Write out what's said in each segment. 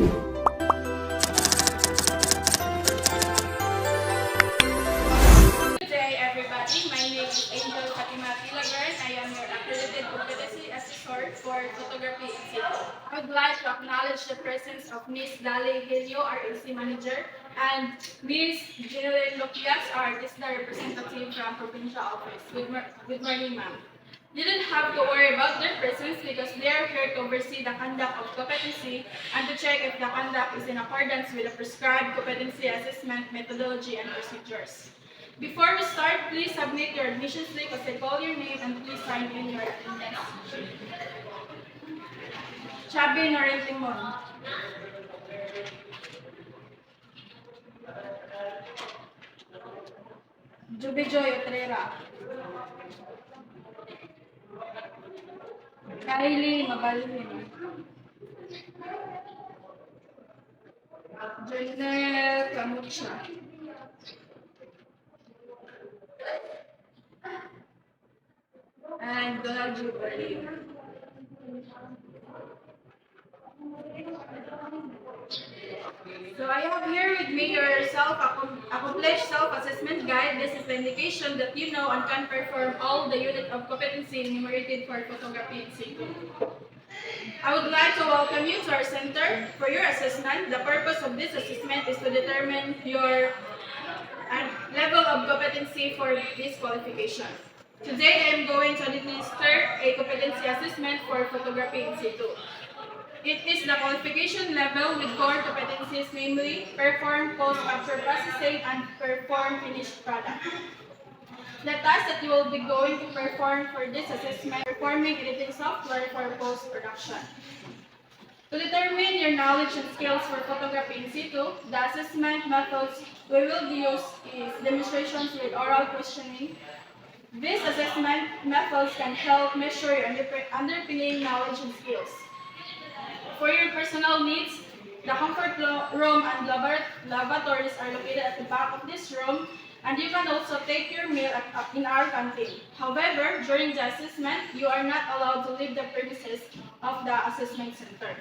Good day, everybody. My name is Angel Fatima Tilagan. I am your accredited competency assessor for photography in Cebu. I would like to acknowledge the presence of Ms. Dali Helio, our AC manager, and Ms. Jeneline Lopias, our DISDA representative from provincial office. Good morning, ma'am. You don't have to worry about their presence because they are here to oversee the conduct of competency and to check if the conduct is in accordance with the prescribed competency assessment methodology and procedures. Before we start, please submit your admission slip as I call your name and please sign in your attendance sheet. Chabi Norentimon. Jubijoy Utrera. Kylie Mabalhin. Jonel Camucha. And Donald Jubilee. So I have here with me your accomplished self-assessment guide. This is the indication that you know and can perform all the unit of competency enumerated for photography in Cebu. I would like to welcome you to our center for your assessment. The purpose of this assessment is to determine your level of competency for this qualification. Today, I am going to administer a competency assessment for photography in situ. It is the qualification level with core competencies, namely perform post-capture processing and perform finished product. The task that you will be going to perform for this assessment is performing editing software for post-production. To determine your knowledge and skills for photography in situ, the assessment methods we will use is demonstrations with oral questioning. These assessment methods can help measure your underpinning knowledge and skills. For your personal needs, the comfort room and lavatories are located at the back of this room, and you can also take your meal in our canteen. However, during the assessment, you are not allowed to leave the premises of the assessment center.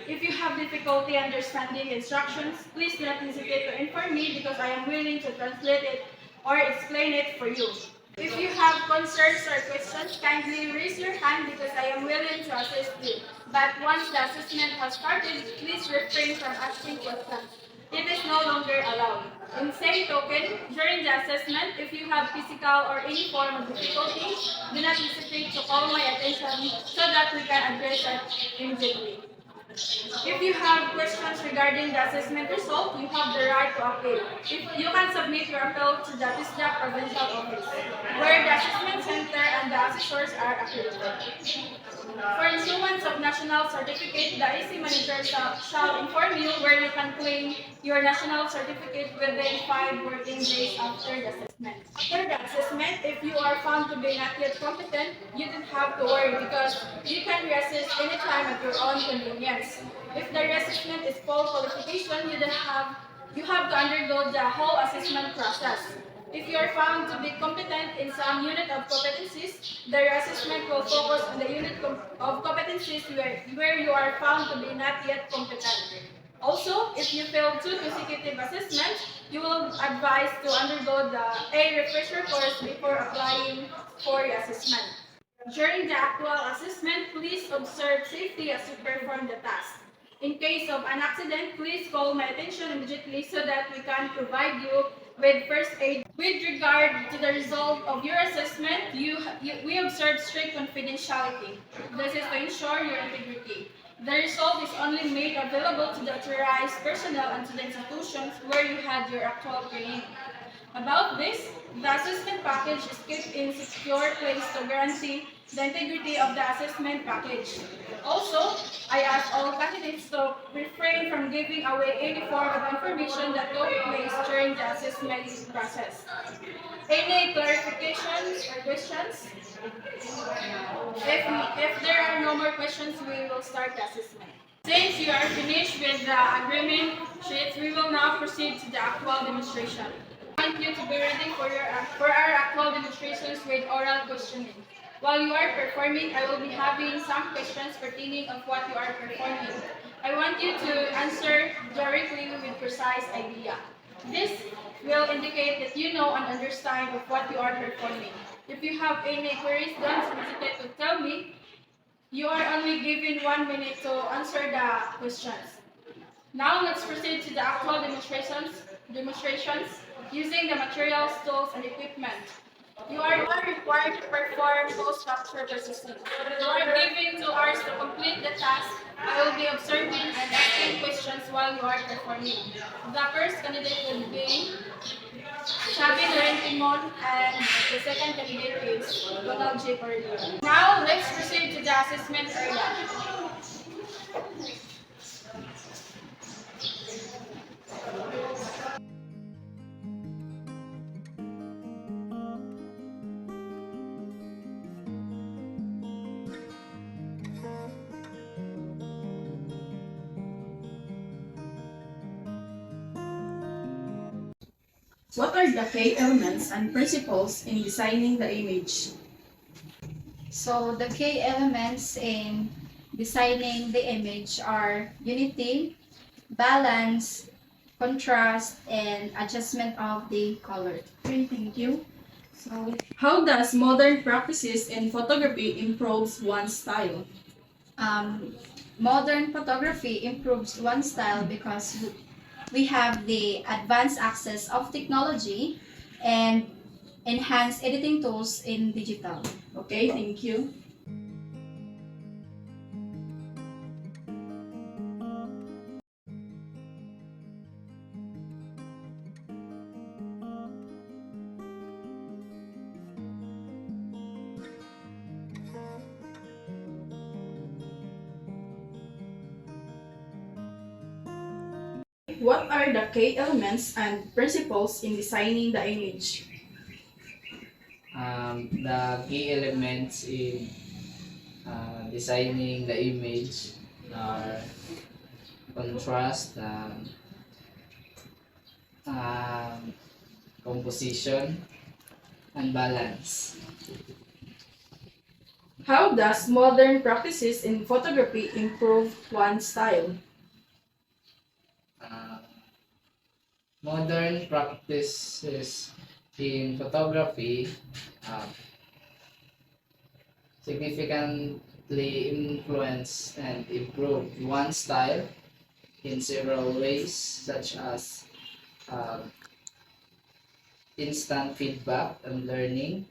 If you have difficulty understanding instructions, please do not hesitate to inform me because I am willing to translate it or explain it for you. If you have concerns or questions, kindly raise your hand because I am willing to assist you. But once the assessment has started, please refrain from asking questions. It is no longer allowed. In same token, during the assessment, if you have physical or any form of difficulty, do not hesitate to call my attention so that we can address it immediately. If you have questions regarding the assessment result, you have the right to appeal. If you can submit your appeal to the DISDA provincial office, where the assessment center and the assessors are accredited. For issuance of national certificate, the AC manager shall inform you where you can claim your national certificate within 5 working days after the assessment. After the assessment, if you are found to be not yet competent, you don't have to worry because you can reassess anytime at your own convenience. If the reassessment is full qualification, you have to undergo the whole assessment process. If you are found to be competent in some unit of competencies, the reassessment will focus on the unit of competencies where you are found to be not yet competent. Also, if you fail 2 consecutive assessments, you will advise to undergo a refresher course before applying for the assessment. During the actual assessment, please observe safety as you perform the task. In case of an accident, please call my attention immediately so that we can provide you with first aid. With regard to the result of your assessment, we observe strict confidentiality. This is to ensure your integrity. The result is only made available to the authorized personnel and to the institutions where you had your actual training. About this, the assessment package is kept in secure place to guarantee the integrity of the assessment package. Also, I ask all candidates to refrain from giving away any form of information that took place during the assessment process. Any clarifications or questions? If there are no more questions, we will start the assessment. Since you are finished with the agreement sheets, we will now proceed to the actual demonstration. I want you to be ready for our actual demonstrations with oral questioning. While you are performing, I will be having some questions pertaining of what you are performing. I want you to answer directly with precise idea. This will indicate that you know and understand of what you are performing. If you have any queries, don't hesitate to tell me. You are only given 1 minute to answer the questions. Now let's proceed to the actual demonstrations using the materials, tools, and equipment. You are not required to perform post-capture processing. You are given 2 hours to complete the task. I will be observing and asking questions while you are performing. The first candidate will be Shabi Loren Timon, and the second candidate is Donald J. Correa. Now let's proceed to the assessment area. What are the key elements and principles in designing the image? So the key elements in designing the image are unity, balance, contrast, and adjustment of the color. Okay, thank you. So, how does modern practices in photography improves one's style? Um, Modern photography improves one style because we have the advanced access of technology and enhanced editing tools in digital. Okay, thank you. What are the key elements and principles in designing the image? The key elements in designing the image are contrast, um, composition, and balance. How does modern practices in photography improve one's style? Uh, Modern practices in photography uh, significantly influence and improve one's style in several ways, such as um, instant feedback and learning,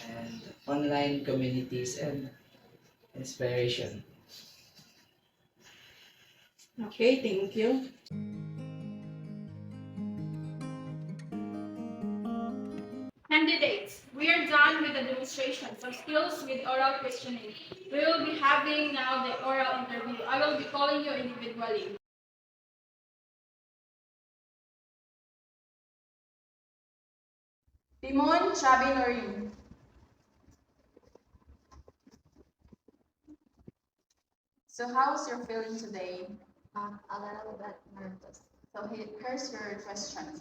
and online communities and inspiration. Okay, thank you. Candidates, we are done with the demonstrations of skills with oral questioning. We will be having now the oral interview. I will be calling you individually. Timon Chabi Norin. So how's your feeling today? A little bit nervous. So here's your question.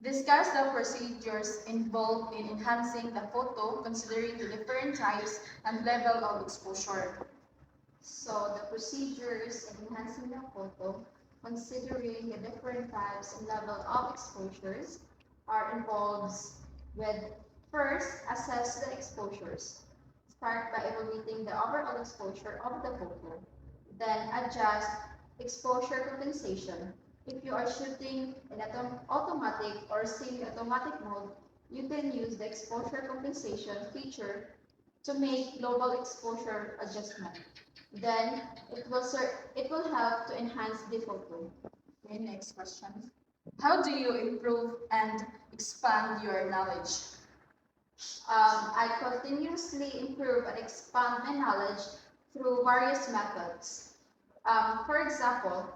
Discuss the procedures involved in enhancing the photo considering the different types and level of exposure. So the procedures in enhancing the photo, considering the different types and level of exposures, are involves with first assess the exposures. Start by evaluating the overall exposure of the photo. Then adjust exposure compensation. If you are shooting in automatic or semi-automatic mode, you can use the exposure compensation feature to make global exposure adjustment. Then it will help to enhance the photo. Okay, next question. How do you improve and expand your knowledge? I continuously improve and expand my knowledge through various methods. For example,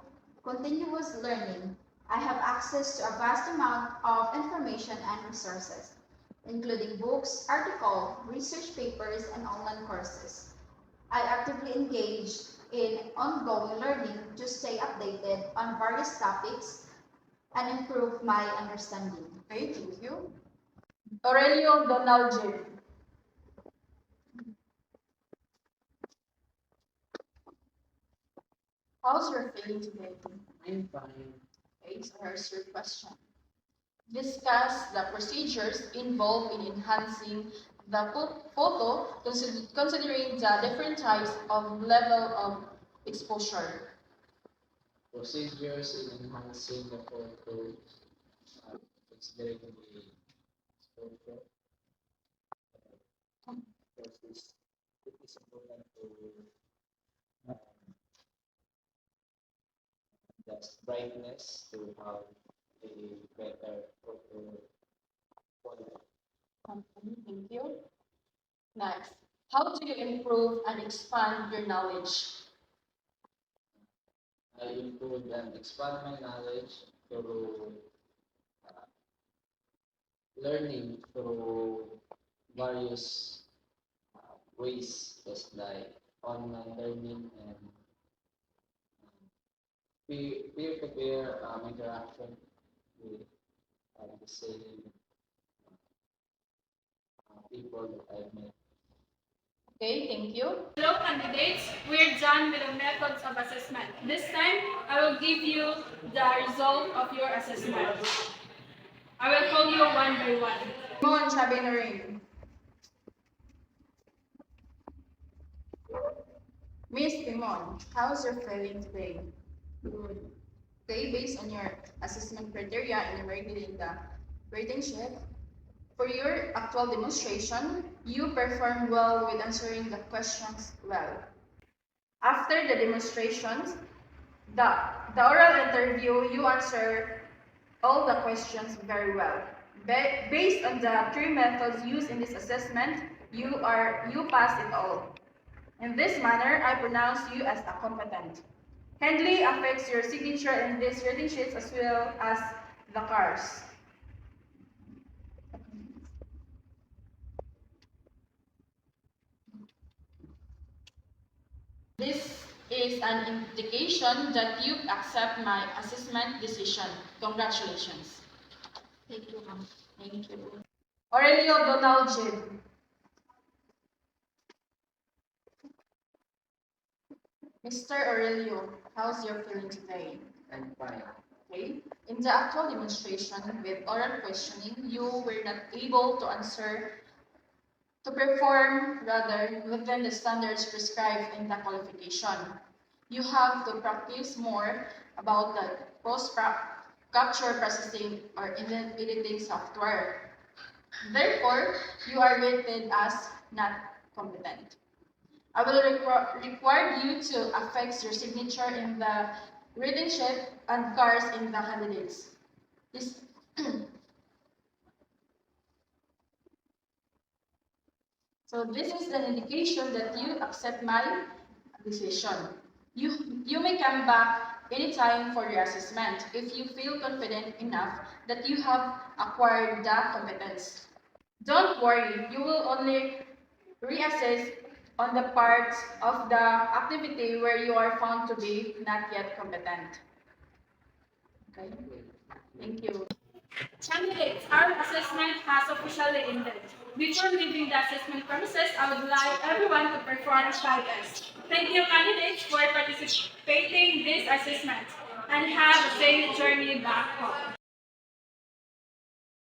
continuous learning. I have access to a vast amount of information and resources, including books, articles, research papers, and online courses. I actively engage in ongoing learning to stay updated on various topics and improve my understanding. Okay, thank you. Aurelio Donald J. How's your feeling today? I'm fine. Okay, so here's your question. Discuss the procedures involved in enhancing the photo considering the different types of level of exposure. Procedures in enhancing the photo, considering the exposure. Because it is important to um, just brightness to have a better photo quality. Thank you. Next, how do you improve and expand your knowledge? I improve and expand my knowledge through uh, learning through various ways, just like online learning and peer-to-peer interaction with the same people that I've met. Okay, thank you. Hello candidates, we're done with the methods of assessment. This time, I will give you the result of your assessment. I will call you one by one. Timon Chabinaring. Miss Timon, how's your feeling today? Good. Okay, based on your assessment criteria enumerated in the rating sheet, for your actual demonstration, you performed well with answering the questions well. After the demonstrations, the oral interview, you answer all the questions very well. Based on the three methods used in this assessment, you passed it all. In this manner, I pronounce you as a competent. Kindly affix your signature in these rating sheets as well as the cars. This is an indication that you accept my assessment decision. Congratulations. Thank you, ma'am. Thank you. Aurelio Donald Jib. Mr. Aurelio, how's your feeling today? I'm fine. Okay. In the actual demonstration with oral questioning, you were not able to perform rather within the standards prescribed in the qualification. You have to practice more about the post-capture processing or editing software. Therefore, you are rated as not competent. I will require you to affix your signature in the reading sheet and cars in the candidates. This So this is an indication that you accept my decision. You may come back anytime for your assessment if you feel confident enough that you have acquired the competence. Don't worry, you will only reassess on the parts of the activity where you are found to be not yet competent. Okay, thank you. Candidates, our assessment has officially ended. Before leaving the assessment premises, I would like everyone to perform try test. Thank you, candidates, for participating in this assessment, and have a safe journey back home.